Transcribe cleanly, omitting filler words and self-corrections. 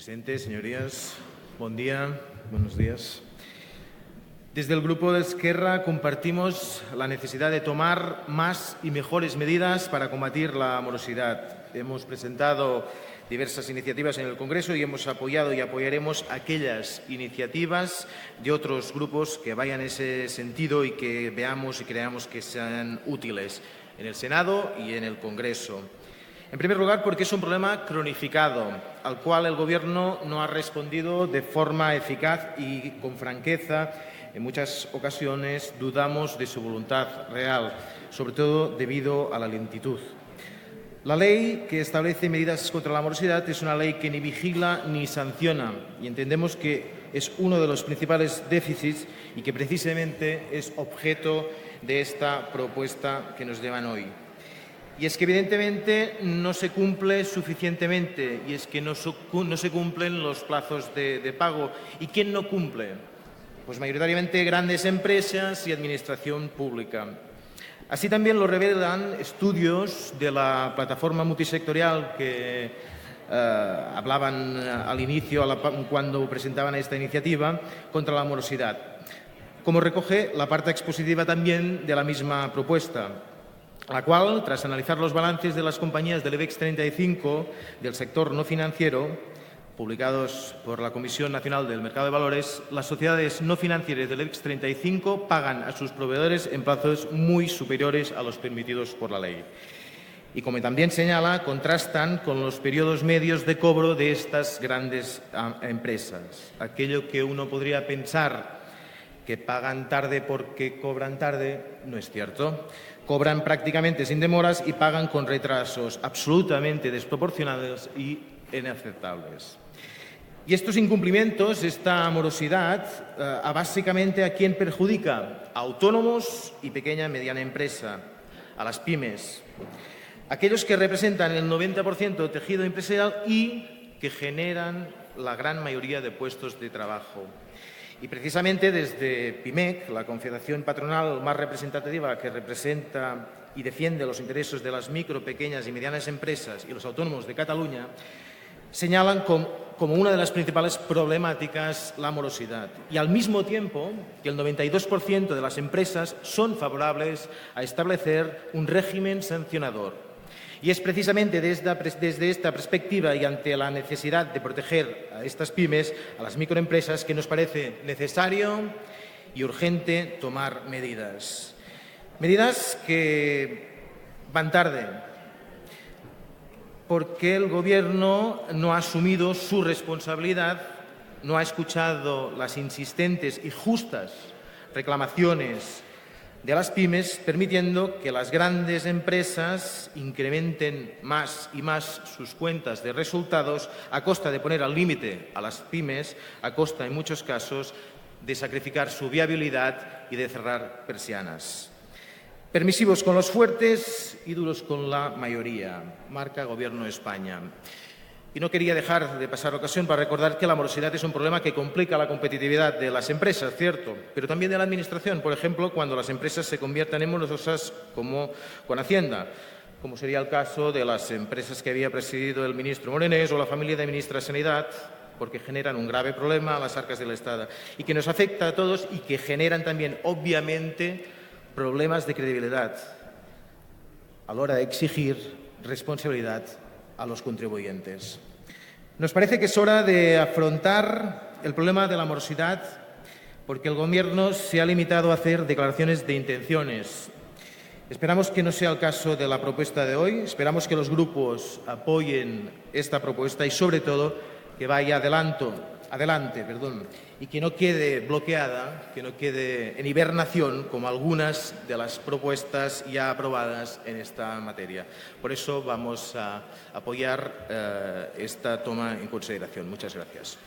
Presidente, señorías, buen día, buenos días. Desde el Grupo de Esquerra compartimos la necesidad de tomar más y mejores medidas para combatir la morosidad. Hemos presentado diversas iniciativas en el Congreso y hemos apoyado y apoyaremos aquellas iniciativas de otros grupos que vayan en ese sentido y que veamos y creamos que sean útiles en el Senado y en el Congreso. En primer lugar, porque es un problema cronificado, al cual el Gobierno no ha respondido de forma eficaz y con franqueza. En muchas ocasiones dudamos de su voluntad real, sobre todo debido a la lentitud. La ley que establece medidas contra la morosidad es una ley que ni vigila ni sanciona y entendemos que es uno de los principales déficits y que precisamente es objeto de esta propuesta que nos llevan hoy. Y es que evidentemente no se cumple suficientemente y es que no se cumplen los plazos de pago. ¿Y quién no cumple? Pues mayoritariamente grandes empresas y administración pública. Así también lo revelan estudios de la plataforma multisectorial que hablaban al inicio, cuando presentaban esta iniciativa, contra la morosidad, como recoge la parte expositiva también de la misma propuesta, la cual, tras analizar los balances de las compañías del IBEX 35 del sector no financiero, publicados por la Comisión Nacional del Mercado de Valores, las sociedades no financieras del IBEX 35 pagan a sus proveedores en plazos muy superiores a los permitidos por la ley. Y como también señala, contrastan con los periodos medios de cobro de estas grandes empresas. Aquello que uno podría pensar que pagan tarde porque cobran tarde, no es cierto. Cobran prácticamente sin demoras y pagan con retrasos absolutamente desproporcionados y inaceptables. Y estos incumplimientos, esta morosidad, básicamente ¿a quién perjudica? A autónomos y pequeña y mediana empresa, a las pymes, aquellos que representan el 90% del tejido empresarial y que generan la gran mayoría de puestos de trabajo. Y precisamente desde PIMEC, la confederación patronal más representativa que representa y defiende los intereses de las micro, pequeñas y medianas empresas y los autónomos de Cataluña, señalan como una de las principales problemáticas la morosidad. Y al mismo tiempo que el 92% de las empresas son favorables a establecer un régimen sancionador. Y es precisamente desde esta perspectiva y ante la necesidad de proteger a estas pymes, a las microempresas, que nos parece necesario y urgente tomar medidas. Medidas que van tarde, porque el Gobierno no ha asumido su responsabilidad, no ha escuchado las insistentes y justas reclamaciones de las pymes, permitiendo que las grandes empresas incrementen más y más sus cuentas de resultados a costa de poner al límite a las pymes, a costa, en muchos casos, de sacrificar su viabilidad y de cerrar persianas. Permisivos con los fuertes y duros con la mayoría, marca Gobierno de España. Y no quería dejar de pasar ocasión para recordar que la morosidad es un problema que complica la competitividad de las empresas, cierto, pero también de la Administración, por ejemplo, cuando las empresas se conviertan en morosas como con Hacienda, como sería el caso de las empresas que había presidido el ministro Morenés o la familia de ministra de Sanidad, porque generan un grave problema a las arcas del Estado y que nos afecta a todos y que generan también, obviamente, problemas de credibilidad a la hora de exigir responsabilidad a los contribuyentes. Nos parece que es hora de afrontar el problema de la morosidad porque el Gobierno se ha limitado a hacer declaraciones de intenciones. Esperamos que no sea el caso de la propuesta de hoy, esperamos que los grupos apoyen esta propuesta y, sobre todo, que vaya adelante, y que no quede bloqueada, que no quede en hibernación como algunas de las propuestas ya aprobadas en esta materia. Por eso vamos a apoyar esta toma en consideración. Muchas gracias.